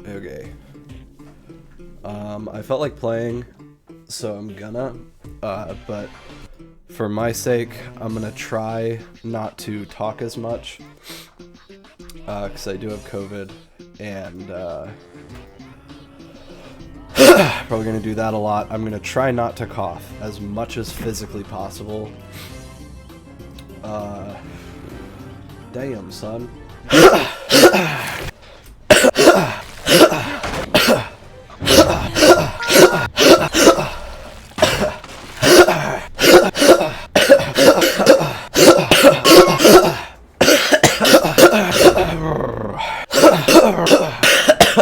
Okay. I felt like playing, so I'm gonna, but for my sake, I'm gonna try not to talk as much, because I do have COVID, and, probably gonna do that a lot. I'm gonna try not to cough as much as physically possible. Damn, son.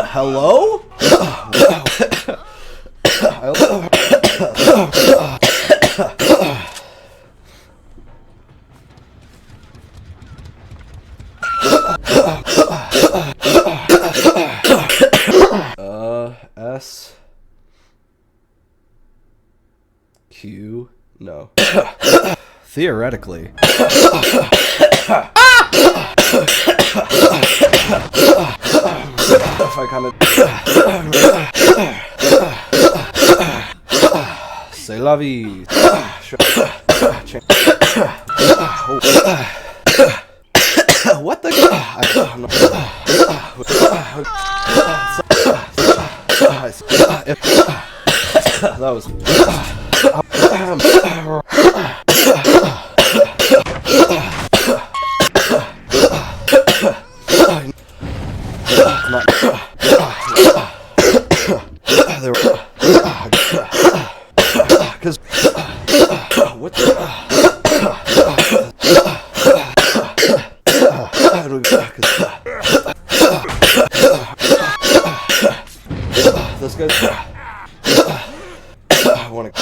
Hello? S Q no. Theoretically. If I kind of c'est la vie. What the? That was. Because what the this guy's I want to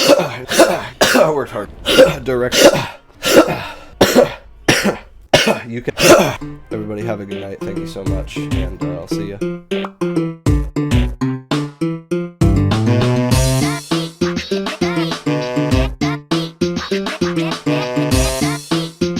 I worked hard direct you can everybody have a good night, thank you so much, and I'll see ya.